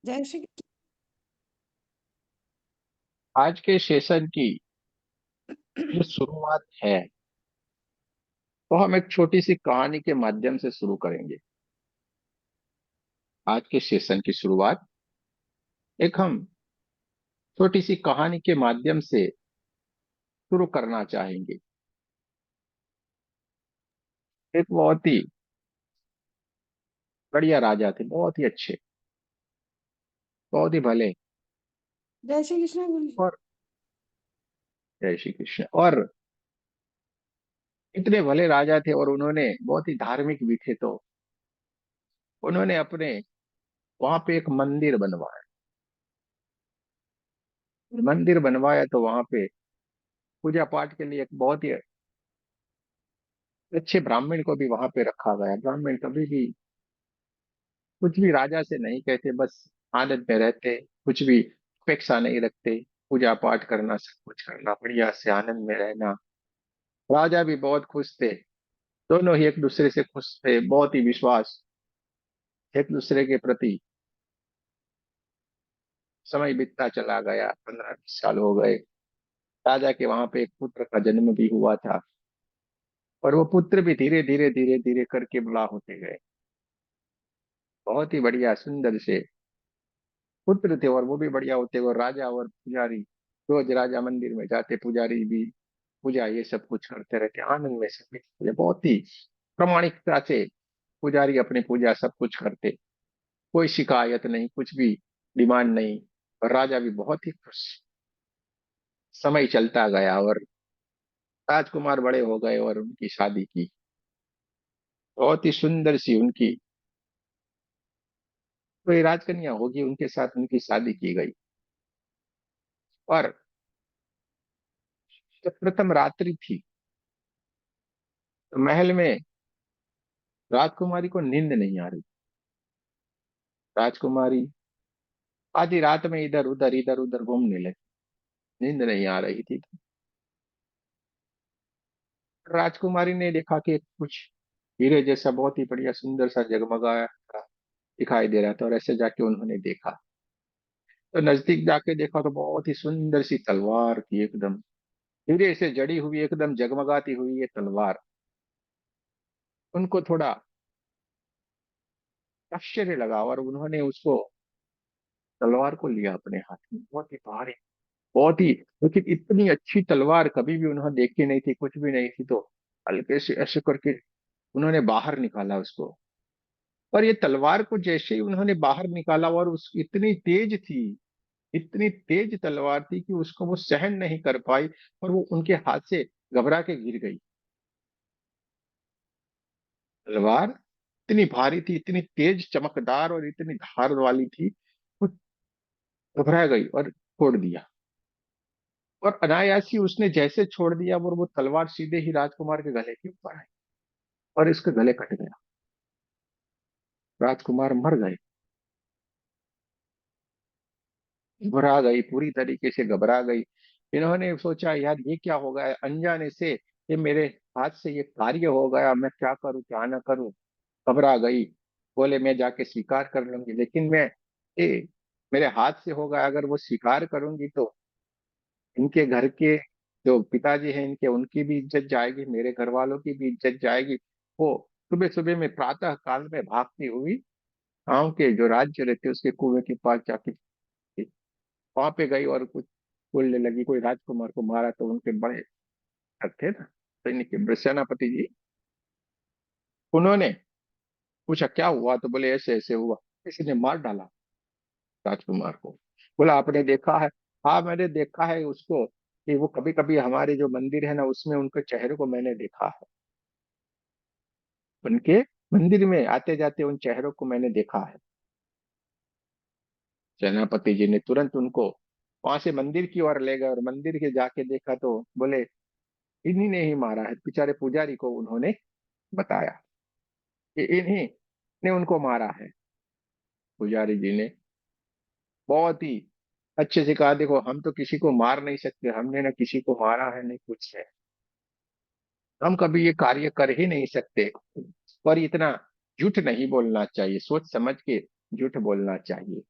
जय श्री आज के सेशन की जो शुरुआत है वो हम एक छोटी सी कहानी के माध्यम से शुरू करेंगे। आज के सेशन की शुरुआत एक हम छोटी सी कहानी के माध्यम से शुरू करना चाहेंगे। एक बहुत ही बढ़िया राजा थे, बहुत ही अच्छे, बहुत ही भले। जय श्री कृष्ण गुरु। और जय श्री कृष्ण। और इतने भले राजा थे और उन्होंने बहुत ही धार्मिक भी थे, तो उन्होंने अपने वहां पे एक मंदिर बनवाया। मंदिर बनवाया तो वहां पे पूजा पाठ के लिए एक बहुत ही अच्छे ब्राह्मण को भी वहां पे रखा गया। ब्राह्मण कभी भी कुछ भी राजा से नहीं कहते, बस आनंद में रहते, कुछ भी अपेक्षा नहीं रखते, पूजा पाठ करना, सब कुछ करना, बढ़िया से आनंद में रहना। राजा भी बहुत खुश थे, दोनों ही एक दूसरे से खुश थे, बहुत ही विश्वास एक दूसरे के प्रति। समय बीतता चला गया, 15-20 साल हो गए। राजा के वहां पे एक पुत्र का जन्म भी हुआ था, और वो पुत्र भी धीरे धीरे धीरे धीरे करके बड़ा होते गए। बहुत ही बढ़िया सुंदर से पुत्र थे, और वो भी बढ़िया होते, और राजा और पुजारी रोज राजा मंदिर में जाते, पुजारी भी पूजा ये सब कुछ करते रहते, आनंद में सब कुछ। बहुत ही प्रामाणिकता से पुजारी अपनी पूजा सब कुछ करते, कोई शिकायत नहीं, कुछ भी डिमांड नहीं। और राजा भी बहुत ही खुश। समय चलता गया और राजकुमार बड़े हो गए और उनकी शादी की। बहुत ही सुंदर सी उनकी कोई राजकन्या होगी, उनके साथ उनकी शादी की गई। और जब प्रथम रात्रि थी तो महल में राजकुमारी को नींद नहीं आ रही। राजकुमारी आधी रात में इधर उधर घूमने लगी, नींद नहीं आ रही थी। राजकुमारी ने देखा कि कुछ हीरे जैसा बहुत ही बढ़िया सुंदर सा जगमगाया दिखाई दे रहा था, और ऐसे जाके उन्होंने देखा। तो नजदीक जाके देखा तो बहुत ही सुंदर सी तलवार थी, एकदम हीरे से जड़ी हुई, एकदम जगमगाती हुई ये तलवार। उनको थोड़ा आश्चर्य लगा, और उन्होंने उसको तलवार को लिया अपने हाथ में। बहुत ही भारी, बहुत ही, लेकिन इतनी अच्छी तलवार कभी भी उन्होंने देखी नहीं थी, कुछ भी नहीं थी। तो हल्के से ऐसे करके उन्होंने बाहर निकाला उसको। और ये तलवार को जैसे ही उन्होंने बाहर निकाला, और उस इतनी तेज थी, इतनी तेज तलवार थी कि उसको वो सहन नहीं कर पाई, और वो उनके हाथ से घबरा के गिर गई। तलवार इतनी भारी थी, इतनी तेज चमकदार और इतनी धार वाली थी, वो घबरा गई और छोड़ दिया। और अनायासी उसने जैसे छोड़ दिया, वो तलवार सीधे ही राजकुमार के गले के ऊपर आई, और इसके गले कट गया। राजकुमार मर गए। घबरा गई, पूरी तरीके से घबरा गई। इन्होंने सोचा, यार ये क्या हो गया अनजाने से, ये मेरे हाथ से ये कार्य हो गया, मैं क्या करूं क्या ना करूं। घबरा गई। बोले मैं जाके स्वीकार कर लूंगी, लेकिन मैं ये मेरे हाथ से होगा, अगर वो स्वीकार करूंगी तो इनके घर के जो पिताजी हैं इनके, उनकी भी इज्जत जाएगी, मेरे घर वालों की भी इज्जत जाएगी। वो सुबह सुबह में प्रातः काल में भागती हुई गांव के जो राज्य रहते उसके कुएं के पास जाके वहां पे गई, और कुछ बोलने लगी, कोई राजकुमार को मारा। तो उनके बड़े थे ना सैनिक के सेनापति जी, उन्होंने पूछा क्या हुआ, तो बोले ऐसे ऐसे हुआ, किसी ने मार डाला राजकुमार को। बोला आपने देखा है? हाँ मैंने देखा है उसको, कि वो कभी कभी हमारे जो मंदिर है ना उसमें उनके चेहरे को मैंने देखा है। उनके मंदिर में आते जाते उन चेहरों को मैंने देखा है। सेनापति जी ने तुरंत उनको वहां से मंदिर की ओर ले गए, और मंदिर के जाके देखा तो बोले इन्हीं ने ही मारा है। बेचारे पुजारी को उन्होंने बताया कि इन्हीं ने उनको मारा है। पुजारी जी ने बहुत ही अच्छे से कहा, देखो हम तो किसी को मार नहीं सकते, हमने ना किसी को मारा है नहीं कुछ है, हम कभी ये कार्य कर ही नहीं सकते। पर इतना झूठ नहीं बोलना चाहिए, सोच समझ के झूठ बोलना चाहिए।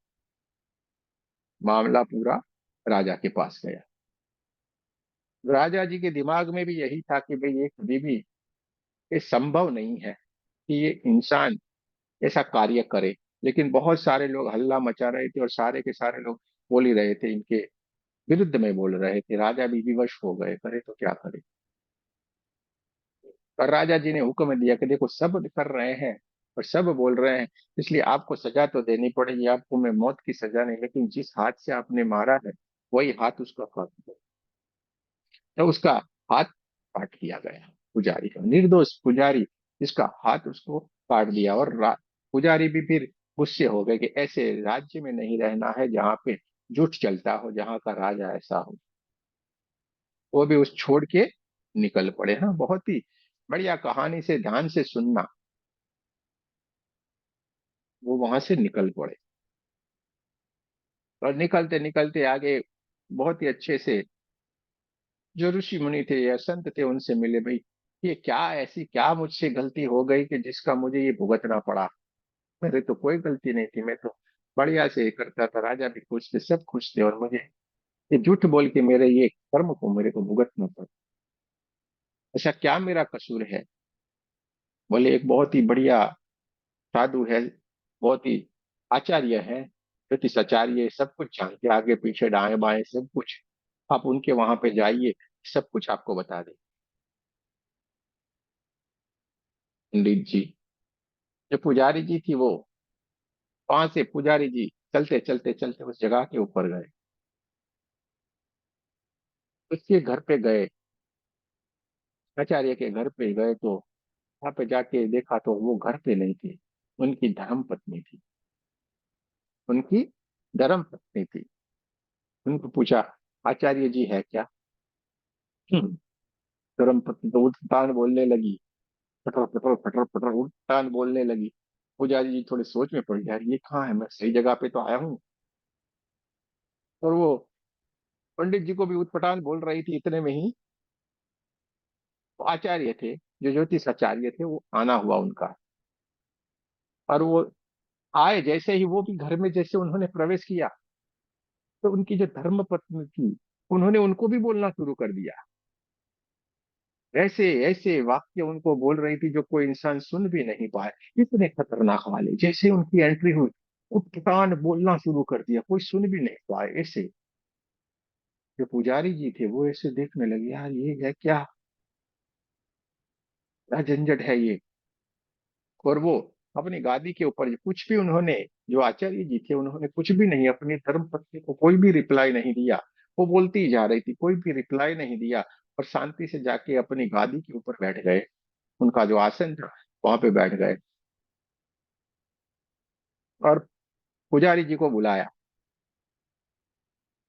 मामला पूरा राजा के पास गया। राजा जी के दिमाग में भी यही था कि भाई ये कभी भी, ये संभव नहीं है कि ये इंसान ऐसा कार्य करे। लेकिन बहुत सारे लोग हल्ला मचा रहे थे और सारे के सारे लोग बोल ही रहे थे, इनके विरुद्ध में बोल रहे थे। राजा भी विवश हो गए, करे तो क्या करे। और राजा जी ने हुक्म दिया कि देखो सब कर रहे हैं और सब बोल रहे हैं, इसलिए आपको सजा तो देनी पड़ेगी। आपको मैं मौत की सजा नहीं, लेकिन जिस हाथ से आपने मारा है वही हाथ उसका काट दो। तो उसका हाथ काट दिया गया, पुजारी का, निर्दोष पुजारी, जिसका हाथ उसको काट दिया। और पुजारी भी फिर गुस्से हो गए कि ऐसे राज्य में नहीं रहना है जहाँ पे झूठ चलता हो, जहाँ का राजा ऐसा हो। वो भी उस छोड़ के निकल पड़े। हाँ, बहुत ही बढ़िया कहानी, से ध्यान से सुनना। वो वहां से निकल पड़े और निकलते निकलते आगे बहुत ही अच्छे से जो ऋषि मुनि थे या संत थे उनसे मिले। भाई ये क्या, ऐसी क्या मुझसे गलती हो गई कि जिसका मुझे ये भुगतना पड़ा। मेरे तो कोई गलती नहीं थी, मैं तो बढ़िया से करता था, राजा भी खुश थे, सब खुश थे, और मुझे ये झूठ बोल के मेरे ये कर्म को मेरे को भुगतना पड़ा। ऐसा क्या मेरा कसूर है। बोले एक बहुत ही बढ़िया साधु है, बहुत ही आचार्य है, ज्योतिष आचार्य, सब कुछ जानते, आगे पीछे दाएं बाएं सब कुछ। आप उनके वहां पे जाइए, सब कुछ आपको बता दे। पंडित जी, जो पुजारी जी थी वो, वहां से पुजारी जी चलते चलते चलते उस जगह के ऊपर गए, उसके घर पे गए, आचार्य के घर पे गए। तो वहां पे जाके देखा तो वो घर पे नहीं थी, उनकी धर्म पत्नी थी। उनकी धर्म पत्नी थी। उनको पूछा, आचार्य जी है क्या? "हम्म।" धर्म पत्नी तो उठान बोलने लगी, पटर पटर पटर पटर उठान बोलने लगी। पुजारी जी थोड़े सोच में पड़ गए, यार ये कहाँ है, मैं सही जगह पे तो आया हूँ। और वो पंडित जी को भी उटपटांग बोल रही थी, इतने में ही वो आचार्य थे, जो ज्योतिष आचार्य थे, वो आना हुआ उनका। और वो आए, जैसे ही वो भी घर में जैसे उन्होंने प्रवेश किया, तो उनकी जो धर्म पत्नी थी, उन्होंने उनको भी बोलना शुरू कर दिया। ऐसे ऐसे वाक्य उनको बोल रही थी जो कोई इंसान सुन भी नहीं पाए, इतने खतरनाक वाले। जैसे उनकी एंट्री हुई, उठकान बोलना शुरू कर दिया, कोई सुन भी नहीं पाए ऐसे। जो पुजारी जी थे वो ऐसे देखने लगे, यार ये है क्या, क्या झंझट है ये। और वो अपनी गादी के ऊपर कुछ भी उन्होंने, जो आचार्य जी थे उन्होंने कुछ भी नहीं, अपनी धर्म पत्नी को कोई भी रिप्लाई नहीं दिया। वो बोलती ही जा रही थी, कोई भी रिप्लाई नहीं दिया। और शांति से जाके अपनी गादी के ऊपर बैठ गए, उनका जो आसन था वहां पे बैठ गए। और पुजारी जी को बुलाया,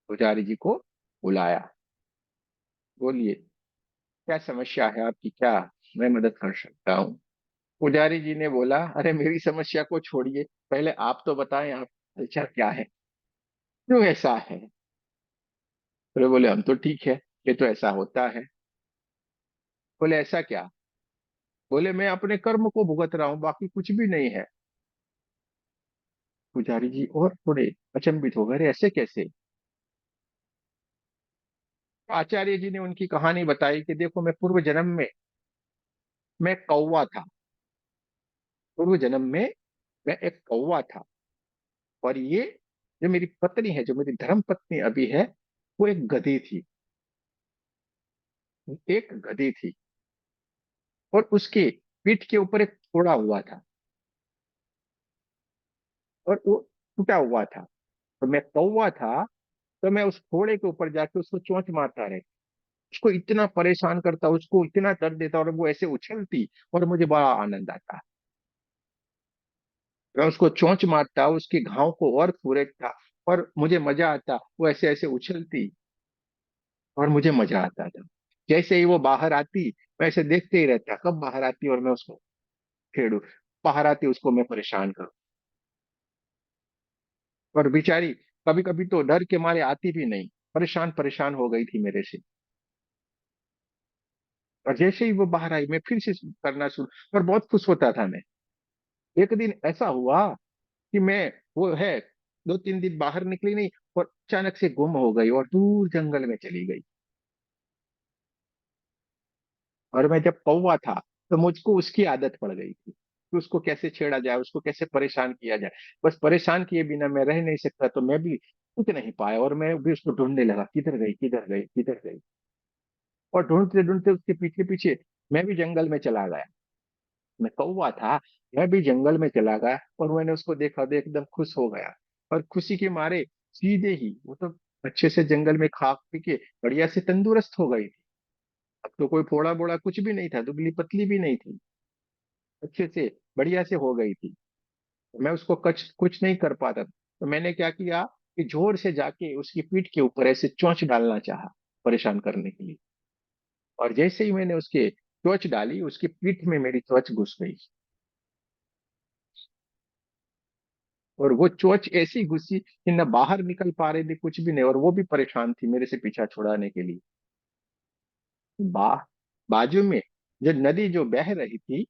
पुजारी जी को बुलाया, बोलिए क्या समस्या है आपकी, क्या मैं मदद कर सकता हूँ। पुजारी जी ने बोला, अरे मेरी समस्या को छोड़िए, पहले आप तो बताएं, आप कल्चर क्या है, क्यों ऐसा है। तो बोले हम तो ठीक है, ये तो ऐसा होता है। बोले ऐसा क्या? बोले मैं अपने कर्म को भुगत रहा हूँ, बाकी कुछ भी नहीं है। पुजारी जी और थोड़े अचंभित हो गए, "अरे, ऐसे कैसे?" तो आचार्य जी ने उनकी कहानी बताई कि देखो, मैं पूर्व जन्म में मैं कौवा था, पूर्व जन्म में मैं एक कौवा था। और ये जो मेरी पत्नी है, जो मेरी धर्म पत्नी अभी है, वो एक गधी थी, एक गधी थी। और उसके पीठ के ऊपर एक फोड़ा हुआ था, और वो टूटा हुआ था। तो मैं कौवा था, तो मैं उस घोड़े के ऊपर जाके उसको चोंच मारता रहे, उसको इतना परेशान करता, उसको इतना दर्द देता, और वो ऐसे उछलती और मुझे बड़ा आनंद आता। मैं उसको चोंच मारता, उसके घाव को और फुरेकता, और मुझे मजा आता। वो ऐसे ऐसे उछलती और मुझे मजा आता था। जैसे ही वो बाहर आती, मैं ऐसे देखते ही रहता, कब बाहर आती और मैं उसको छेड़ू, बाहर आती उसको मैं परेशान करूं। और बेचारी कभी कभी तो डर के मारे आती भी नहीं, परेशान परेशान हो गई थी मेरे से। और जैसे ही वो बाहर आई, मैं फिर से करना शुरू, और बहुत खुश होता था मैं। एक दिन ऐसा हुआ कि मैं, वो है 2-3 दिन बाहर निकली नहीं, और अचानक से गुम हो गई और दूर जंगल में चली गई। और मैं जब कौवा था, तो मुझको उसकी आदत पड़ गई थी कि उसको कैसे छेड़ा जाए, उसको कैसे परेशान किया जाए। बस परेशान किए बिना मैं रह नहीं सकता, तो मैं भी रुक नहीं पाया, और मैं भी उसको ढूंढने लगा, किधर गई, किधर गई, किधर गई। और ढूंढते ढूंढते उसके पीछे पीछे मैं भी जंगल में चला गया। मैं कौवा था, मैं भी जंगल में चला गया, और मैंने उसको देखा तो एकदम खुश हो गया। और खुशी के मारे सीधे ही वो तो अच्छे से जंगल में खा पी के बढ़िया से तंदुरुस्त हो गई थी। अब तो कोई फोड़ा बोड़ा कुछ भी नहीं था, दुबली पतली भी नहीं थी, अच्छे से बढ़िया से हो गई थी। मैं उसको कुछ कुछ नहीं कर पाता, तो मैंने क्या किया कि जोर से जाके उसकी पीठ के ऊपर ऐसे चोंच डालना चाहा, परेशान करने के लिए। और जैसे ही मैंने उसके चोंच डाली, उसकी पीठ में मेरी चोंच घुस गई। और वो चोंच ऐसी घुसी कि न बाहर निकल पा रही थी, कुछ भी नहीं, और वो भी परेशान थी मेरे से पीछा छुड़ाने के लिए। बा बाजू में जो नदी जो बह रही थी,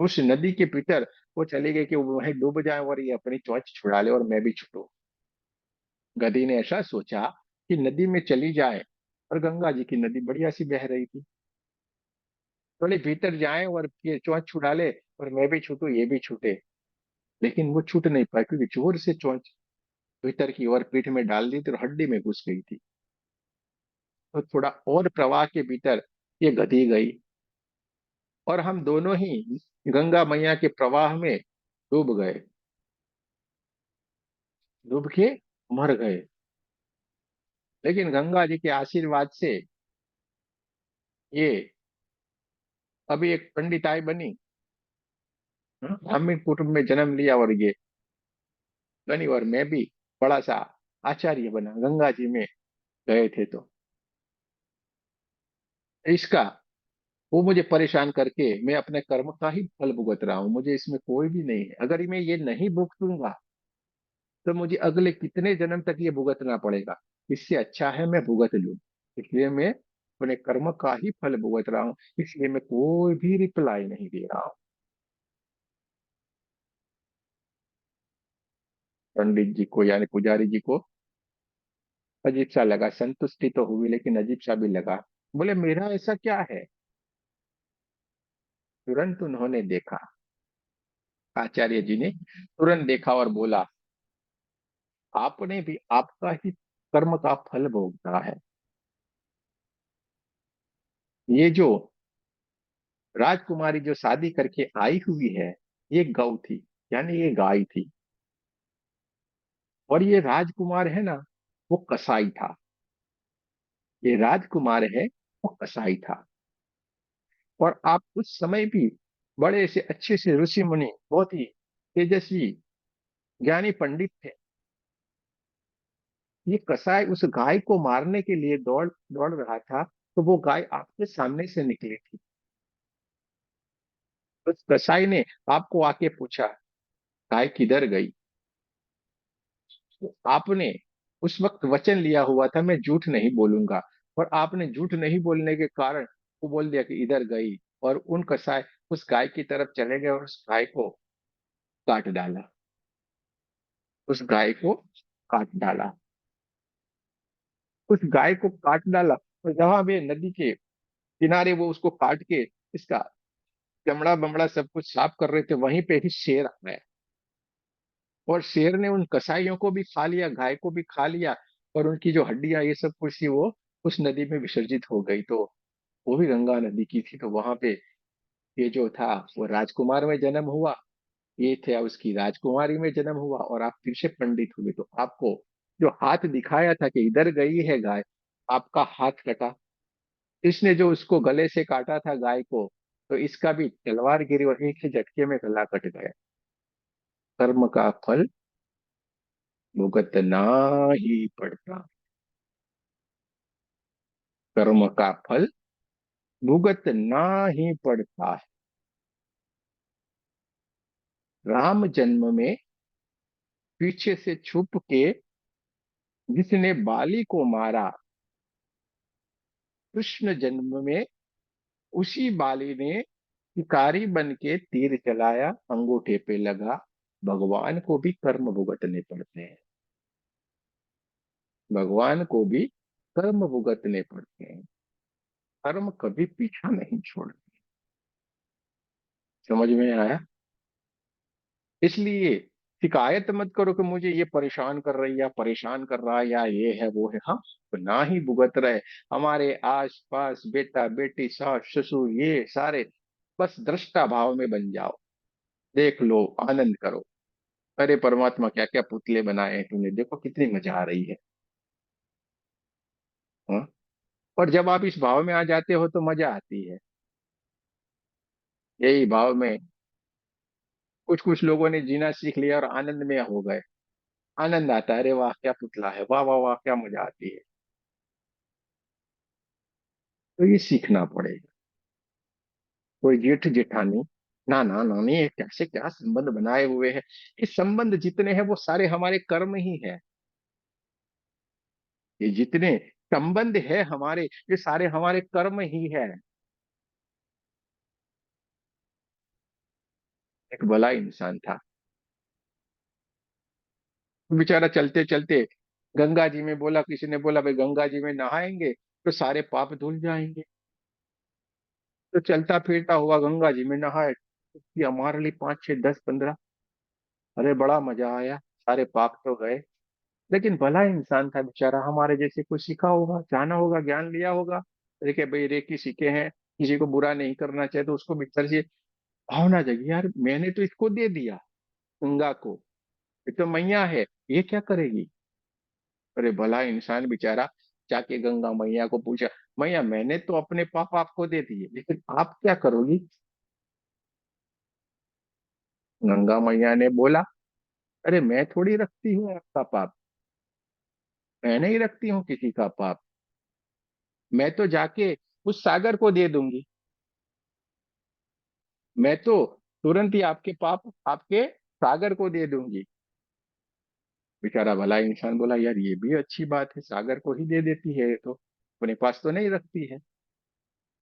उस नदी के भीतर वो चली गई कि वो वहीं डूब जाए और ये अपनी चोंच छुड़ा ले और मैं भी छूटूं। गधी ने ऐसा सोचा कि नदी में चली जाए, और गंगा जी की नदी बढ़िया सी बह रही थी, थोड़ी भीतर जाए और ये चोंच छुड़ा ले और मैं भी छूटूं, ये भी छूटे। लेकिन वो छूट नहीं पाई, क्योंकि जोर से चोंच भीतर की ओर पीठ में डाल दी थी और हड्डी में घुस गई थी। तो थोड़ा और प्रवाह के भीतर ये गधी गई, और हम दोनों ही गंगा मैया के प्रवाह में डूब गए, डूब के मर गए। लेकिन गंगा जी के आशीर्वाद से ये अभी एक पंडिताई बनी, ब्राह्मण कुटुंब में जन्म लिया, और ये बनी, और मैं भी बड़ा सा आचार्य बना गंगा जी में गए थे तो। इसका वो मुझे परेशान करके मैं अपने कर्म का ही फल भुगत रहा हूँ, मुझे इसमें कोई भी नहीं है। अगर मैं ये नहीं भुगतूंगा, तो मुझे अगले कितने जन्म तक ये भुगतना पड़ेगा। इससे अच्छा है मैं भुगत लूं। इसलिए मैं अपने कर्म का ही फल भुगत रहा हूँ, इसलिए मैं कोई भी रिप्लाई नहीं दे रहा हूँ। पंडित जी को यानी पुजारी जी को अजीब सा लगा, संतुष्टि तो हुई लेकिन अजीब सा भी लगा। बोले मेरा ऐसा क्या है। तुरंत उन्होंने देखा, आचार्य जी ने तुरंत देखा और बोला, आपने भी आपका ही कर्म का फल भोगता है। ये जो राजकुमारी जो शादी करके आई हुई है, ये गौ थी, यानी ये गाय थी। और ये राजकुमार है ना, वो कसाई था। ये राजकुमार है, वो कसाई था। और आप उस समय भी बड़े से अच्छे से ऋषि मुनि, बहुत ही तेजस्वी ज्ञानी पंडित थे। ये कसाई उस गाय को मारने के लिए दौड़ दौड़ रहा था, तो वो गाय आपके सामने से निकली थी। उस कसाई ने आपको आके पूछा, गाय किधर गई। तो आपने उस वक्त वचन लिया हुआ था, मैं झूठ नहीं बोलूंगा। और आपने झूठ नहीं बोलने के कारण वो बोल दिया कि इधर गई। और उन कसाई उस गाय की तरफ चले गए और उस गाय को काट डाला। उस गाय को काट डाला। उस गाय को काट डाला, और जहां वे नदी के किनारे वो उसको काट के इसका चमड़ा बमड़ा सब कुछ साफ कर रहे थे, वहीं पे ही शेर आ गया। और शेर ने उन कसाईयों को भी खा लिया, गाय को भी खा लिया, और उनकी जो हड्डियां ये सब कुछ थी वो उस नदी में विसर्जित हो गई। तो वो भी गंगा नदी की थी। तो वहां पे ये जो था वो राजकुमार में जन्म हुआ, ये थे उसकी राजकुमारी में जन्म हुआ, और आप फिर से पंडित हुए। तो आपको जो हाथ दिखाया था कि इधर गई है गाय, आपका हाथ कटा। इसने जो उसको गले से काटा था गाय को, तो इसका भी तलवार गिरी और एक ही झटके में गला कट गया। कर्म का फल भुगतना ही पड़ता। कर्म का फल भुगतना ही पड़ता है। राम जन्म में पीछे से छुप के जिसने बाली को मारा, कृष्ण जन्म में उसी बाली ने शिकारी बन के तीर चलाया, अंगूठे पे लगा। भगवान को भी कर्म भुगतने पड़ते हैं। भगवान को भी कर्म भुगतने पड़ते हैं। कर्म कभी पीछा नहीं छोड़ते। समझ में आया? इसलिए शिकायत मत करो कि मुझे ये परेशान कर रही है या परेशान कर रहा है या ये है वो है। हाँ, तो ना ही भुगत रहे। हमारे आस पास बेटा बेटी सास ससुर ये सारे बस दृष्टा भाव में बन जाओ। देख लो, आनंद करो। अरे परमात्मा क्या क्या पुतले बनाए हैं तूने, देखो कितनी मजा आ रही है। हाँ? और जब आप इस भाव में आ जाते हो तो मजा आती है। यही भाव में कुछ कुछ लोगों ने जीना सीख लिया और आनंद में हो गए। आनंद आता है, अरे वाह क्या पुतला है, वाह वाह वाह क्या मजा आती है। तो ये सीखना पड़ेगा। कोई जेठ जेठानी, नाना नानी, ये कैसे क्या संबंध बनाए हुए हैं। ये संबंध जितने हैं वो सारे हमारे कर्म ही है। ये जितने संबंध है हमारे, ये सारे हमारे कर्म ही है। एक भला इंसान था, बेचारा चलते चलते गंगा जी में बोला, किसी ने बोला भाई गंगा जी में नहाएंगे तो सारे पाप धुल जाएंगे। तो चलता फिरता हुआ गंगा जी में नहाए, उसकी हमारे लिए 5 6 10 15, अरे बड़ा मजा आया, सारे पाप तो गए। लेकिन भला इंसान था बेचारा, हमारे जैसे कुछ सीखा होगा, जाना होगा, ज्ञान लिया होगा। देखिए भाई रेकी सीखे हैं, किसी को बुरा नहीं करना चाहिए, तो उसको भीतर से भावना जगी, यार मैंने तो इसको दे दिया गंगा को, ये तो मैया है, ये क्या करेगी। अरे भला इंसान बेचारा जाके गंगा मैया को पूछा, मैया मैंने तो अपने पाप आपको दे दिए, लेकिन आप क्या करोगी। गंगा मैया ने बोला, अरे मैं थोड़ी रखती हूँ आपका पाप, मैं नहीं रखती हूँ किसी का पाप, मैं तो जाके उस सागर को दे दूंगी। मैं तो तुरंत ही आपके पाप आपके सागर को दे दूंगी। बेचारा भला इंसान बोला, यार ये भी अच्छी बात है, सागर को ही दे देती है, ये तो अपने पास तो नहीं रखती है।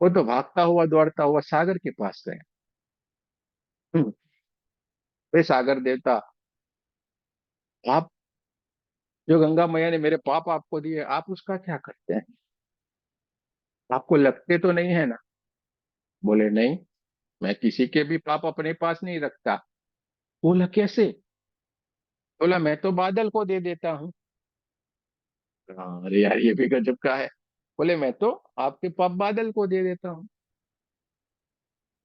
वो तो भागता हुआ दौड़ता हुआ सागर के पास गया। हम्म, वे सागर देवता, आप जो गंगा मैया ने मेरे पाप आपको दिए, आप उसका क्या करते हैं, आपको लगते तो नहीं है ना। बोले नहीं, मैं किसी के भी पाप अपने पास नहीं रखता। बोला कैसे। बोला मैं तो बादल को दे देता हूँ। हाँ, अरे यार ये भी गजब का है। बोले मैं तो आपके पाप बादल को दे देता हूँ।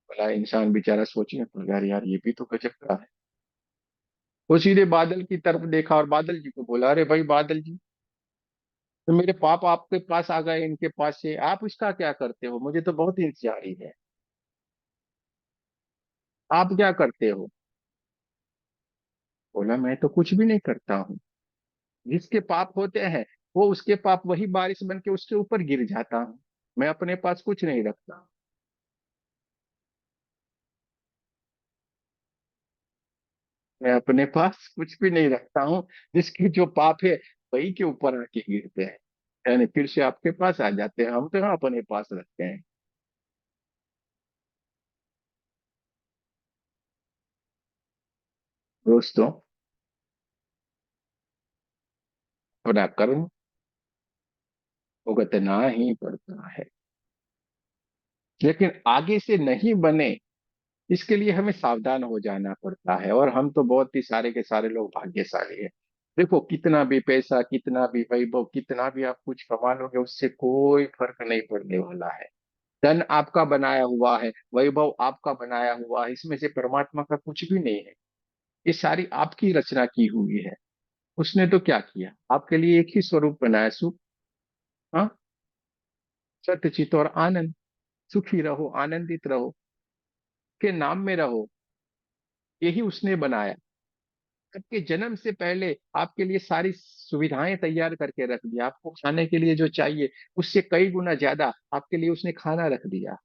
बोला इंसान बेचारा सोचने पर, यार यार ये भी तो गजब का है। वो सीधे बादल की तरफ देखा और बादल जी को बोला, अरे भाई बादल जी, तो मेरे पाप आपके पास आ गए, इनके पास से आप इसका क्या करते हो, मुझे तो बहुत इंतजारी है, आप क्या करते हो। बोला मैं तो कुछ भी नहीं करता हूँ, जिसके पाप होते हैं वो उसके पाप वही बारिश बन के उसके ऊपर गिर जाता हूँ, मैं अपने पास कुछ नहीं रखता। मैं अपने पास कुछ भी नहीं रखता हूँ, जिसके जो पाप है वही के ऊपर आके गिरते हैं, यानी फिर से आपके पास आ जाते हैं, हम तो यहाँ अपने पास रखते हैं। दोस्तों, अपना कर्म भुगतना ही पड़ता है, लेकिन आगे से नहीं बने इसके लिए हमें सावधान हो जाना पड़ता है। और हम तो बहुत ही सारे के सारे लोग भाग्यशाली हैं। देखो कितना भी पैसा, कितना भी वैभव, कितना भी आप कुछ कमा लोगे, उससे कोई फर्क नहीं पड़ने वाला है। धन आपका बनाया हुआ है, वैभव आपका बनाया हुआ है, इसमें से परमात्मा का कुछ भी नहीं है। ये सारी आपकी रचना की हुई है। उसने तो क्या किया, आपके लिए एक ही स्वरूप बनाया, सुख। हाँ, सत्य चित और आनंद। सुखी रहो, आनंदित रहो, के नाम में रहो, यही उसने बनाया। आपके जन्म से पहले आपके लिए सारी सुविधाएं तैयार करके रख दिया, आपको खाने के लिए जो चाहिए उससे कई गुना ज्यादा आपके लिए उसने खाना रख दिया।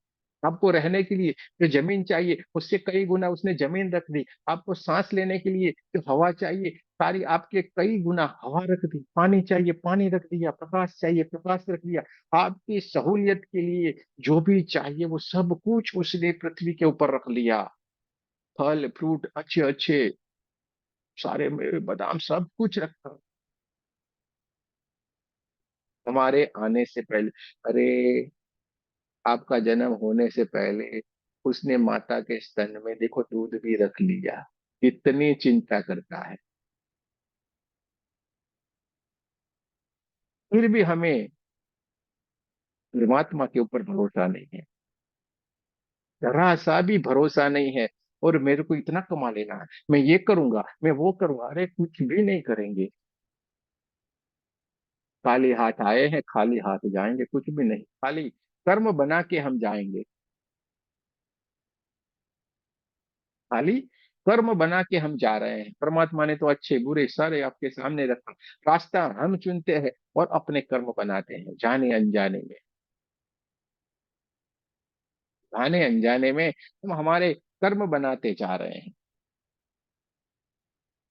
आपको रहने के लिए जो जमीन चाहिए उससे कई गुना उसने जमीन रख दी। आपको सांस लेने के लिए जो हवा चाहिए, सारी आपके कई गुना हवा रख दी। पानी चाहिए पानी रख दिया, प्रकाश चाहिए प्रकाश रख दिया। आपकी सहूलियत के लिए जो भी चाहिए वो सब कुछ उसने पृथ्वी के ऊपर रख लिया। फल फ्रूट अच्छे अच्छे, सारे मेवे बादाम सब कुछ रखा हमारे आने से पहले। अरे, आपका जन्म होने से पहले उसने माता के स्तन में देखो दूध भी रख लिया। कितनी चिंता करता है, फिर भी हमें परमात्मा के ऊपर भरोसा नहीं है, जरा सा भी भरोसा नहीं है। और मेरे को इतना कमा लेना है, मैं ये करूंगा, मैं वो करूंगा। अरे कुछ भी नहीं करेंगे, खाली हाथ आए हैं खाली हाथ जाएंगे, कुछ भी नहीं, खाली कर्म बना के हम जाएंगे। खाली कर्म बना के हम जा रहे हैं। परमात्मा ने तो अच्छे बुरे सारे आपके सामने रखा, रास्ता हम चुनते हैं और अपने कर्म बनाते हैं जाने अनजाने में। जाने अनजाने में हम हमारे कर्म बनाते जा रहे हैं।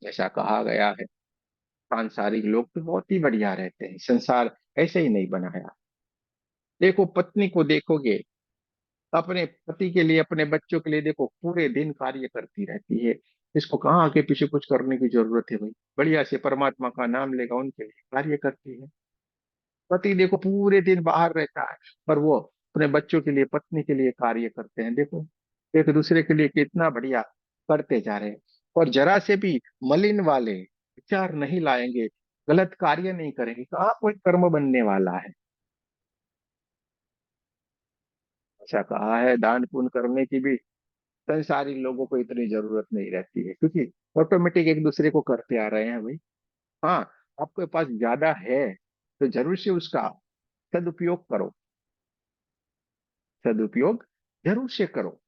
जैसा कहा गया है, सांसारिक लोग तो बहुत ही बढ़िया रहते हैं, संसार ऐसे ही नहीं बनाया। देखो पत्नी को देखोगे, अपने पति के लिए अपने बच्चों के लिए देखो पूरे दिन कार्य करती रहती है। इसको कहाँ आगे पीछे कुछ करने की जरूरत है भाई, बढ़िया से परमात्मा का नाम लेगा, उनके लिए कार्य करती है। पति देखो पूरे दिन बाहर रहता है, पर वो अपने बच्चों के लिए पत्नी के लिए कार्य करते हैं। देखो एक दूसरे के लिए कितना बढ़िया करते जा रहे हैं। और जरा से भी मलिन वाले विचार नहीं लाएंगे, गलत कार्य नहीं करेंगे, कहाँ कोई कर्म बनने वाला है। ऐसा कहा है, दान पुण्य करने की भी संसारी लोगों को इतनी जरूरत नहीं रहती है, क्योंकि ऑटोमेटिक एक दूसरे को करते आ रहे हैं भाई। हाँ, आपके पास ज्यादा है तो जरूर से उसका सदुपयोग करो, सदुपयोग जरूर से करो।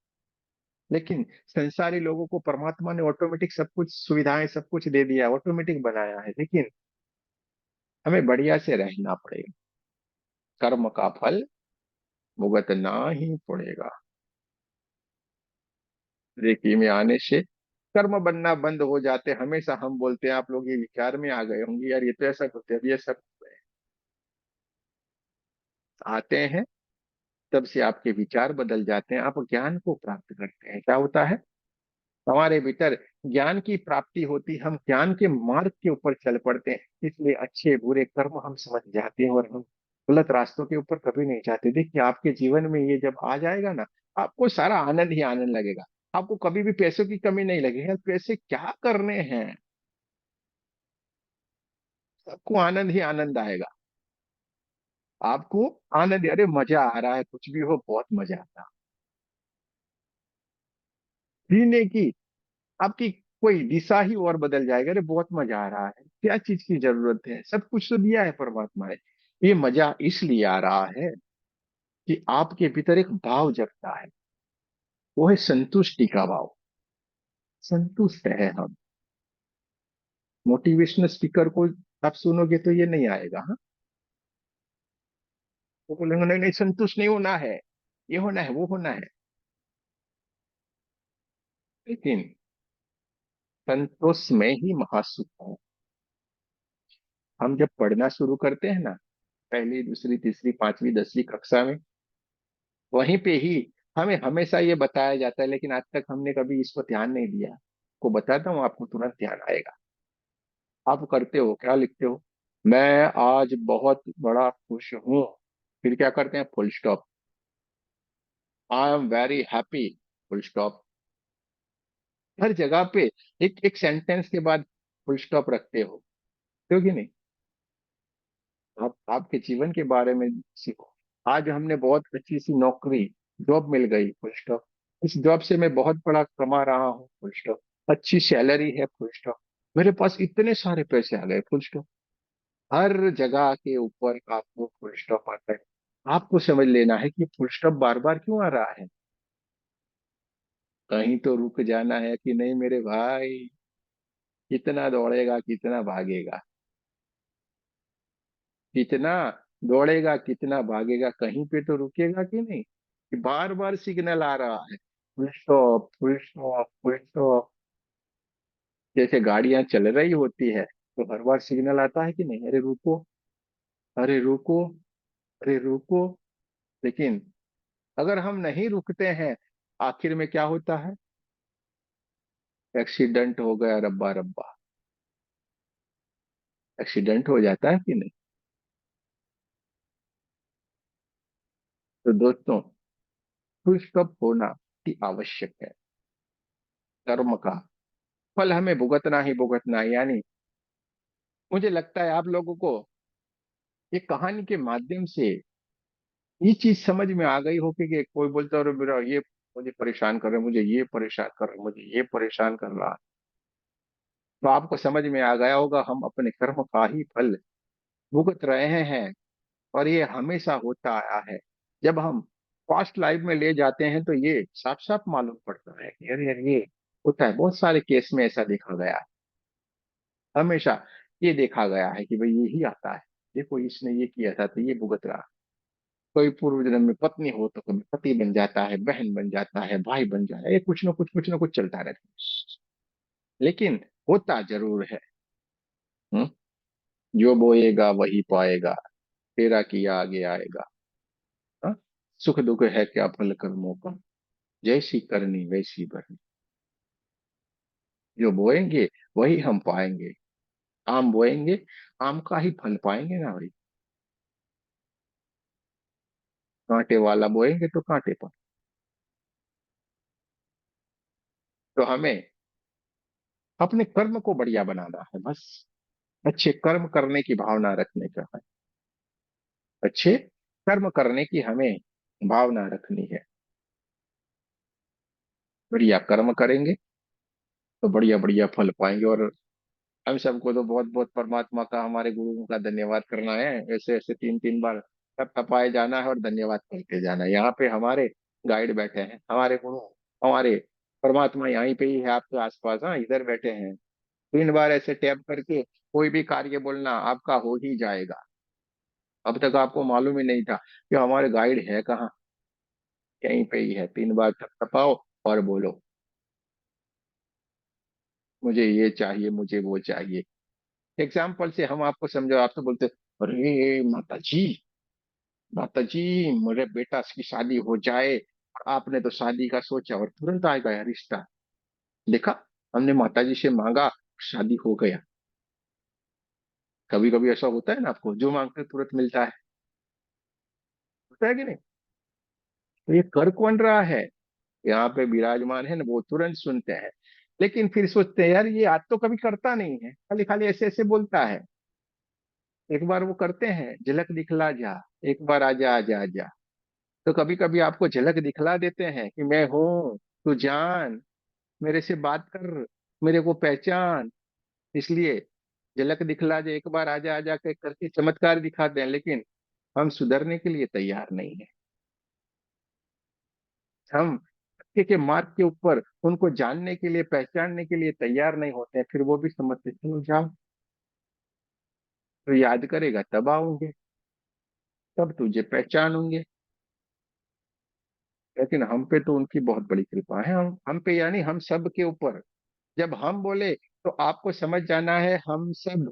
लेकिन संसारी लोगों को परमात्मा ने ऑटोमेटिक सब कुछ सुविधाएं सब कुछ दे दिया, ऑटोमेटिक बनाया है, लेकिन हमें बढ़िया से रहना पड़ेगा। कर्म का फल भुगतना ही पड़ेगा। देखिए में आने से कर्म बनना बंद हो जाते, हमेशा हम बोलते हैं, आप लोग ये विचार में आ गए होंगे यार ये तो ऐसा होते हैं, अब ये सब आते हैं तब से आपके विचार बदल जाते हैं, आप ज्ञान को प्राप्त करते हैं। क्या होता है, हमारे भीतर ज्ञान की प्राप्ति होती, हम ज्ञान के मार्ग के ऊपर चल पड़ते हैं, इसलिए अच्छे बुरे कर्म हम समझ जाते हैं और हम गलत रास्तों के ऊपर कभी नहीं जाते। देखिए आपके जीवन में ये जब आ जाएगा ना, आपको सारा आनंद ही आनंद लगेगा। आपको कभी भी पैसों की कमी नहीं लगेगी, यार पैसे क्या करने हैं, सबको आनंद ही आनंद आएगा। आपको आनंद, अरे मजा आ रहा है, कुछ भी हो बहुत मजा आता है। जीने की आपकी कोई दिशा ही और बदल जाएगा, अरे बहुत मजा आ रहा है, क्या चीज की जरूरत है, सब कुछ तो दिया है परमात्मा ने। ये मजा इसलिए आ रहा है कि आपके भीतर एक भाव जगता है, वो है संतुष्टि का भाव। संतुष्ट है हम। मोटिवेशनल स्पीकर को आप सुनोगे तो ये नहीं आएगा, हाँ। वो बोलेंगे नहीं नहीं संतुष्ट नहीं होना है, ये होना है वो होना है। लेकिन संतोष में ही महासुख है। हम जब पढ़ना शुरू करते हैं ना, पहली दूसरी तीसरी पांचवी दसवीं कक्षा में, वहीं पे ही हमें हमेशा ये बताया जाता है, लेकिन आज तक हमने कभी इसको ध्यान नहीं दिया। को बताता हूँ, आपको तुरंत ध्यान आएगा। आप करते हो क्या, लिखते हो, मैं आज बहुत बड़ा खुश हूँ, फिर क्या करते हैं, full stop. I am very happy, full stop. हर जगह पे एक एक सेंटेंस के बाद फुल स्टॉप रखते हो, क्यों कि नहीं। आप आपके जीवन के बारे में सीखो। आज हमने बहुत अच्छी सी नौकरी, जॉब मिल गई, फुल स्टॉप। इस जॉब से मैं बहुत बड़ा कमा रहा हूँ, फुल स्टॉप। अच्छी सैलरी है, फुल स्टॉप। मेरे पास इतने सारे पैसे आ गए, फुल स्टॉप। हर जगह के ऊपर आपको फुल स्टॉप आता है। आपको समझ लेना है कि फुल स्टॉप बार बार क्यों आ रहा है। कहीं तो रुक जाना है कि नहीं मेरे भाई, कितना दौड़ेगा कितना भागेगा, कितना दौड़ेगा कितना भागेगा, कहीं पे तो रुकेगा कि नहीं, कि बार बार सिग्नल आ रहा है, full stop full stop full stop. जैसे गाड़ियां चल रही होती है तो हर बार सिग्नल आता है कि नहीं, अरे रुको, अरे रुको, अरे रुको। लेकिन अगर हम नहीं रुकते हैं, आखिर में क्या होता है, एक्सीडेंट हो गया रब्बा रब्बा। एक्सीडेंट हो जाता है कि नहीं। तो दोस्तों, खुश कब होना ही आवश्यक है। कर्म का फल हमें भुगतना ही भुगतना है। यानी मुझे लगता है आप लोगों को ये कहानी के माध्यम से ये चीज समझ में आ गई हो कि कोई बोलता है मेरा ये मुझे परेशान कर रहा है, मुझे ये परेशान कर रहा है, मुझे ये परेशान कर रहा है। तो आपको समझ में आ गया होगा हम अपने कर्म का ही फल भुगत रहे हैं। और ये हमेशा होता आया है। जब हम पास्ट लाइफ में ले जाते हैं तो ये साफ साफ मालूम पड़ता है कि अरे यार ये होता है। बहुत सारे केस में ऐसा देखा गया है। हमेशा ये देखा गया है कि भाई यही आता है। देखो इसने ये किया था तो ये भुगत रहा। कोई पूर्व जन्म में पत्नी हो तो कभी पति बन जाता है, बहन बन जाता है, भाई बन जाता है। ये कुछ ना कुछ चलता रहता है। लेकिन होता जरूर है। हम्म? जो बोएगा वही पाएगा, तेरा किया आगे आएगा। हाँ? सुख दुख है क्या फल कर्मों का, जैसी करनी वैसी भरनी। जो बोएंगे वही हम पाएंगे। आम बोएंगे, आम का ही फल पाएंगे ना भाई। कांटे वाला बोएंगे तो कांटे पर। तो हमें अपने कर्म को बढ़िया बनाना है बस। अच्छे कर्म करने की भावना रखने का है। अच्छे कर्म करने की हमें भावना रखनी है। बढ़िया कर्म करेंगे तो बढ़िया बढ़िया फल पाएंगे। और हम सबको तो बहुत बहुत परमात्मा का, हमारे गुरुओं का धन्यवाद करना है। ऐसे ऐसे तीन तीन बार तप तपाए जाना है और धन्यवाद करते जाना है। यहाँ पे हमारे गाइड बैठे हैं, हमारे गुरु, हमारे परमात्मा यहीं पे ही है आपके आसपास। हाँ, इधर बैठे हैं। 3 बार ऐसे टैप करके कोई भी कार्य बोलना आपका हो ही जाएगा। अब तक आपको मालूम ही नहीं था कि हमारे गाइड है कहाँ। यहीं पे ही है। 3 बार तप तपाओ और बोलो मुझे ये चाहिए, मुझे वो चाहिए। एग्जाम्पल से हम आपको समझो। आप तो बोलते अरे माता जी मेरे बेटा की शादी हो जाए। और आपने तो शादी का सोचा और तुरंत आ गया रिश्ता। देखा, हमने माता जी से मांगा, शादी हो गया। कभी कभी ऐसा होता है ना, आपको जो मांगते हैं तुरंत मिलता है। होता है कि नहीं। तो ये कर कौन रहा है, यहाँ पे विराजमान है ना, वो तुरंत सुनते हैं। लेकिन फिर सोचते हैं यार ये आज तो कभी करता नहीं है, खाली खाली ऐसे ऐसे बोलता है। एक बार वो करते हैं, झलक दिखला जा, एक बार आजा आजा आजा। तो कभी कभी आपको झलक दिखला देते हैं कि मैं हूं, तू जान, मेरे से बात कर, मेरे को पहचान। इसलिए झलक दिखला दे, एक बार आजा आजा के करके चमत्कार दिखाते हैं। लेकिन हम सुधरने के लिए तैयार नहीं है। हम के मार्ग के ऊपर उनको जानने के लिए, पहचानने के लिए तैयार नहीं होते हैं। फिर वो भी समझते चलो जाओ, तो याद करेगा तब आऊंगे, तब तुझे पहचानूंगे। लेकिन हम पे तो उनकी बहुत बड़ी कृपा है। हम पे यानी हम सब के ऊपर। जब हम बोले तो आपको समझ जाना है हम सब।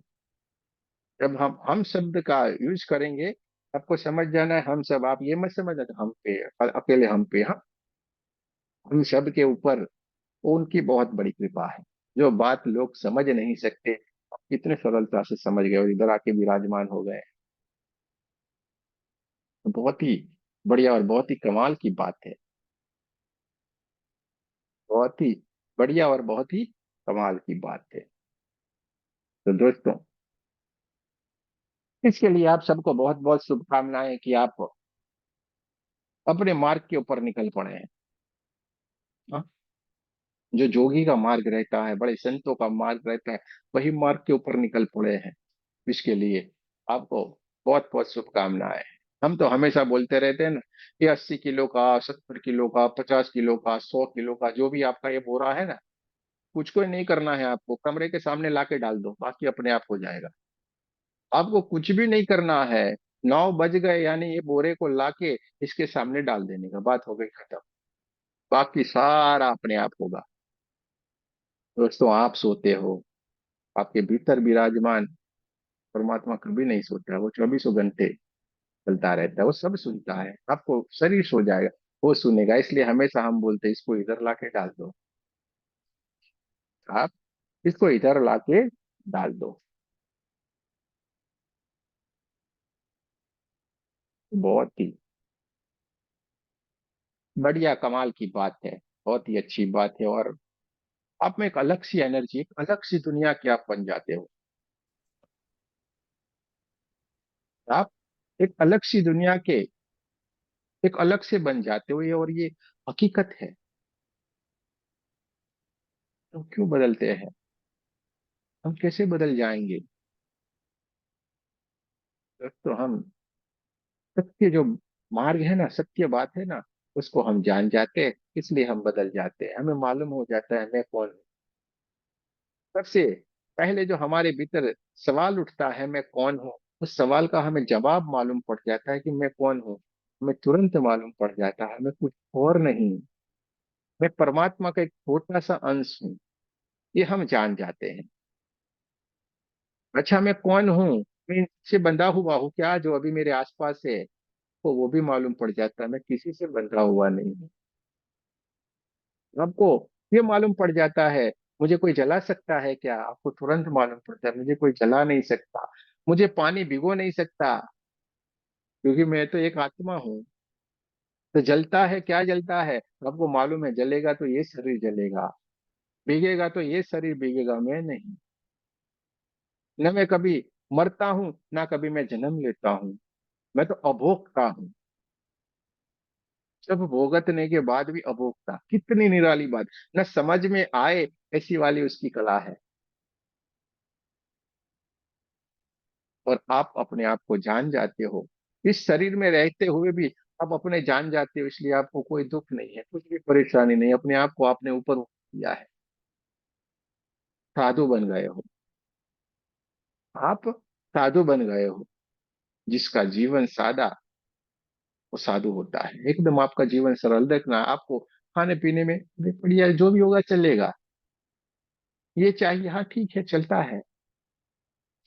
जब हम शब्द का यूज करेंगे, आपको समझ जाना है हम सब। आप ये मत समझना तो हम पे, अकेले हम पे। हम सब के ऊपर उनकी बहुत बड़ी कृपा है। जो बात लोग समझ नहीं सकते, आप कितने सरलता से समझ गए और इधर आके विराजमान हो गए। तो बहुत ही बढ़िया और बहुत ही कमाल की बात है। बहुत ही बढ़िया और बहुत ही कमाल की बात है। तो दोस्तों, इसके लिए आप सबको बहुत बहुत शुभकामनाएं कि आप अपने मार्ग के ऊपर निकल पड़े हैं। हाँ? जो जोगी का मार्ग रहता है, बड़े संतों का मार्ग रहता है, वही मार्ग के ऊपर निकल पड़े हैं। इसके लिए आपको बहुत बहुत शुभकामनाएं। हम तो हमेशा बोलते रहते हैं ना, ये 80 किलो का, 70 किलो का, 50 किलो का, 100 किलो का जो भी आपका ये बोरा है ना, कुछ को नहीं करना है। आपको कमरे के सामने लाके डाल दो, बाकी अपने आप हो जाएगा। आपको कुछ भी नहीं करना है। 9 बज गए यानी ये बोरे को लाके इसके सामने डाल देने का, बात हो गई खत्म। बाकी सारा अपने आप होगा। दोस्तों, आप सोते हो, आपके भीतर विराजमान परमात्मा कभी नहीं सोता। वो 24 घंटे चलता रहता है, वो सब सुनता है। आपको शरीर सो जाएगा, वो सुनेगा। इसलिए हमेशा हम बोलते हैं इसको इधर लाके डाल दो। आप इसको इधर लाके डाल दो। बहुत ही बढ़िया, कमाल की बात है। बहुत ही अच्छी बात है। और आप में एक अलग सी एनर्जी, एक अलग सी दुनिया के आप बन जाते हो। आप एक अलग सी दुनिया के एक अलग से बन जाते हो, ये और ये हकीकत है। तो क्यों बदलते हैं? हम कैसे बदल जाएंगे? तो हम सत्य जो मार्ग है ना, सत्य बात है ना, उसको हम जान जाते हैं। इसलिए हम बदल जाते हैं, हमें मालूम हो जाता है मैं कौन हूँ। सबसे पहले जो हमारे भीतर सवाल उठता है मैं कौन हूँ, उस सवाल का हमें जवाब मालूम पड़ जाता है कि मैं कौन हूँ। हमें तुरंत मालूम पड़ जाता है मैं कुछ और नहीं, मैं परमात्मा का एक छोटा सा अंश हूँ। ये हम जान जाते हैं। अच्छा, मैं कौन हूँ? मैं इनसे बंधा हुआ हूँ क्या, जो अभी मेरे आसपास है? तो वो भी मालूम पड़ जाता है, मैं किसी से बंधा हुआ नहीं हूँ। आपको ये मालूम पड़ जाता है, मुझे कोई जला सकता है क्या? आपको तुरंत मालूम पड़ता है मुझे कोई जला नहीं सकता, मुझे पानी भिगो नहीं सकता, क्योंकि मैं तो एक आत्मा हूँ। तो जलता है क्या? जलता है, आपको मालूम है जलेगा तो ये शरीर जलेगा, भीगेगा तो ये शरीर भीगेगा, मैं नहीं। न मैं कभी मरता हूँ, ना कभी मैं जन्म लेता हूँ। मैं तो अभोक्ता हूँ। सब भोगतने के बाद भी अभोक्ता, कितनी निराली बात। न समझ में आए ऐसी वाली उसकी कला है। और आप अपने आप को जान जाते हो, इस शरीर में रहते हुए भी आप अपने जान जाते हो, इसलिए आपको कोई दुख नहीं है, कुछ भी परेशानी नहीं। अपने आप को आपने ऊपर किया है, साधु बन गए हो। आप साधु बन गए हो। जिसका जीवन सादा, वो साधु होता है। एकदम आपका जीवन सरल देखना, आपको खाने पीने में बढ़िया, जो भी होगा चलेगा। ये चाहिए, हाँ ठीक है, चलता है।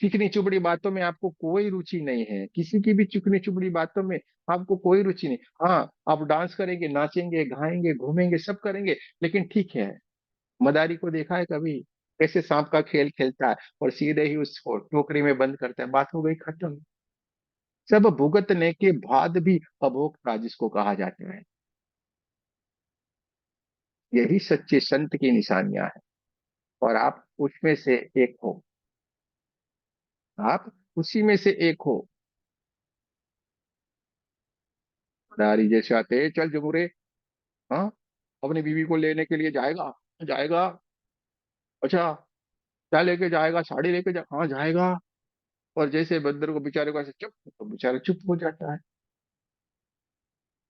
चिकनी चुपड़ी बातों में आपको कोई रुचि नहीं है, किसी की भी चिकनी चुपड़ी बातों में आपको कोई रुचि नहीं। हाँ, आप डांस करेंगे, नाचेंगे, गाएंगे, घूमेंगे, सब करेंगे, लेकिन ठीक है। मदारी को देखा है कभी कैसे सांप का खेल खेलता है और सीधे ही उसको टोकरी में बंद करता है, बात हो गई खत्म। सब भुगतने के बाद भी अभोक्ता जिसको कहा जाता है, यही सच्चे संत की निशानियां हैं। और आप उसमें से एक हो। आप उसी में से एक हो। मदारी जैसे आते हैं, चल जमुरे, हाँ, अपनी बीवी को लेने के लिए जाएगा? जाएगा। अच्छा, क्या लेके जाएगा? साड़ी लेके जा, हाँ जाएगा। और जैसे बंदर को, बेचारे को ऐसे चुप, तो बेचारा चुप हो जाता है।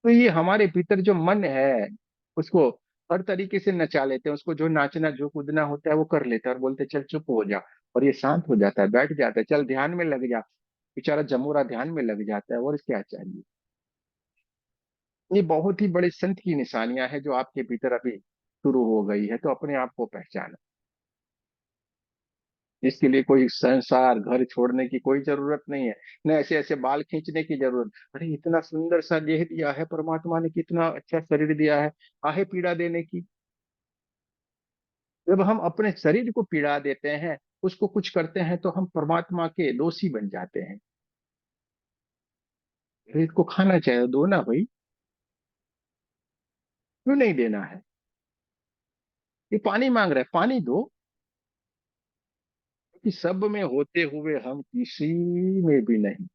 तो ये हमारे भीतर जो मन है, उसको हर तरीके से नचा लेते हैं, उसको जो नाचना जो कूदना होता है वो कर लेते हैं, और बोलते हैं, चल चुप हो जा। और ये शांत हो जाता है, बैठ जाता है, चल ध्यान में लग जा। बेचारा जमूरा ध्यान में लग जाता है, और क्या चाहिए। ये बहुत ही बड़े संत की निशानियां हैं जो आपके भीतर अभी शुरू हो गई है। तो अपने आप को पहचाना। इसके लिए कोई संसार घर छोड़ने की कोई जरूरत नहीं है। न ऐसे ऐसे बाल खींचने की जरूरत। अरे इतना सुंदर सा देह दिया है परमात्मा ने, कितना अच्छा शरीर दिया है, काहे पीड़ा देने की? जब हम अपने शरीर को पीड़ा देते हैं, उसको कुछ करते हैं, तो हम परमात्मा के दोषी बन जाते हैं। शरीर को खाना चाहिए, दो ना भाई, क्यों नहीं देना है? ये पानी मांग रहा है, पानी दो। कि सब में होते हुए हम किसी में भी नहीं।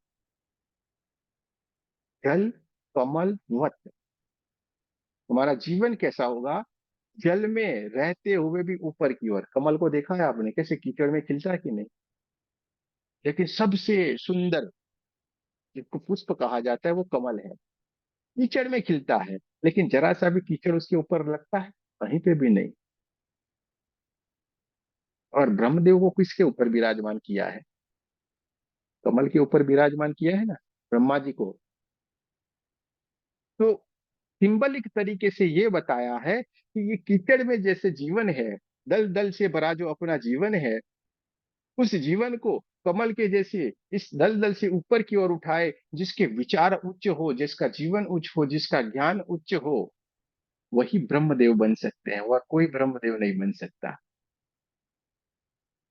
जल कमल वत। तुम्हारा जीवन कैसा होगा? जल में रहते हुए भी ऊपर की ओर। कमल को देखा है आपने कैसे कीचड़ में खिलता है कि नहीं? लेकिन सबसे सुंदर जिसको पुष्प कहा जाता है वो कमल है। कीचड़ में खिलता है, लेकिन जरा सा भी कीचड़ उसके ऊपर लगता है? कहीं पे भी नहीं। और ब्रह्मदेव को किसके ऊपर विराजमान किया है? कमल के ऊपर विराजमान किया है ना, ब्रह्मा जी को। तो सिंबलिक तरीके से ये बताया है कि ये कीचड़ में जैसे जीवन है, दल दल से भरा जो अपना जीवन है, उस जीवन को कमल के जैसे इस दलदल से ऊपर की ओर उठाए, जिसके विचार उच्च हो, जिसका जीवन उच्च हो, जिसका ज्ञान उच्च हो, वही ब्रह्मदेव बन सकते हैं, और कोई ब्रह्मदेव नहीं बन सकता।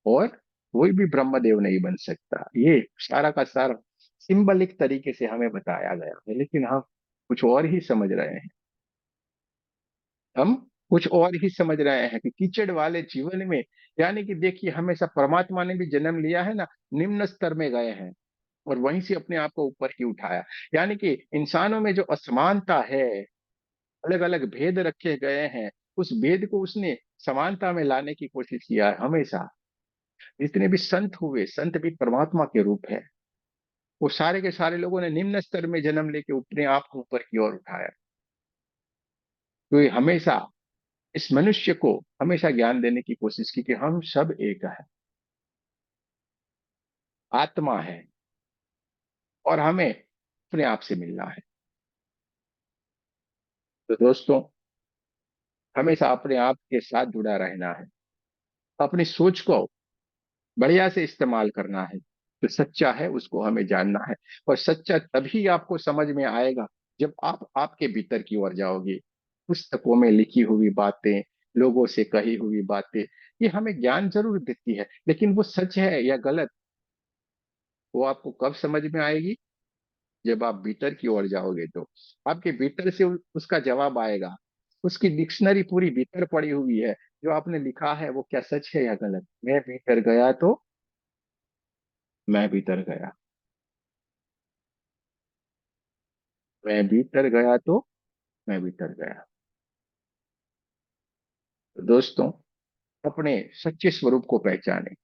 और कोई भी ब्रह्मदेव नहीं बन सकता। ये सारा का सारा सिंबलिक तरीके से हमें बताया गया है, लेकिन हम कुछ और ही समझ रहे हैं। हम कुछ और ही समझ रहे हैं कि कीचड़ वाले जीवन में, यानी कि देखिए, हमेशा परमात्मा ने भी जन्म लिया है ना, निम्न स्तर में गए हैं और वहीं से अपने आप को ऊपर ही उठाया। यानी कि इंसानों में जो असमानता है, अलग अलग भेद रखे गए हैं, उस भेद को उसने समानता में लाने की कोशिश किया है हमेशा। जितने भी संत हुए, संत भी परमात्मा के रूप है। वो सारे के सारे लोगों ने निम्न स्तर में जन्म लेके अपने आप को ऊपर की ओर उठाया। तो ये हमेशा इस मनुष्य को हमेशा ज्ञान देने की कोशिश की कि हम सब एक है, आत्मा है, और हमें अपने आप से मिलना है। तो दोस्तों, हमेशा अपने आप के साथ जुड़ा रहना है, अपनी सोच को बढ़िया से इस्तेमाल करना है। जो सच्चा है उसको हमें जानना है, और सच्चा तभी आपको समझ में आएगा जब आप आपके भीतर की ओर जाओगे। पुस्तकों में लिखी हुई बातें, लोगों से कही हुई बातें, ये हमें ज्ञान जरूर देती है, लेकिन वो सच है या गलत, वो आपको कब समझ में आएगी? जब आप भीतर की ओर जाओगे तो आपके भीतर से उसका जवाब आएगा। उसकी डिक्शनरी पूरी भीतर पड़ी हुई है। जो आपने लिखा है वो क्या सच है या गलत? मैं भीतर गया तो मैं भीतर गया, मैं भीतर गया तो मैं भीतर गया। तो दोस्तों, अपने सच्चे स्वरूप को पहचाने,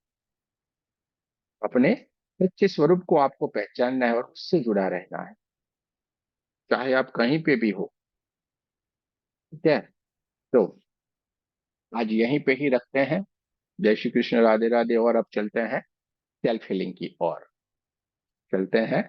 अपने सच्चे स्वरूप को आपको पहचानना है और उससे जुड़ा रहना है, चाहे आप कहीं पे भी हो। ठीक है? तो आज यहीं पे ही रखते हैं। जय श्री कृष्ण, राधे राधे। और अब चलते हैं सेल्फ हीलिंग की ओर, चलते हैं।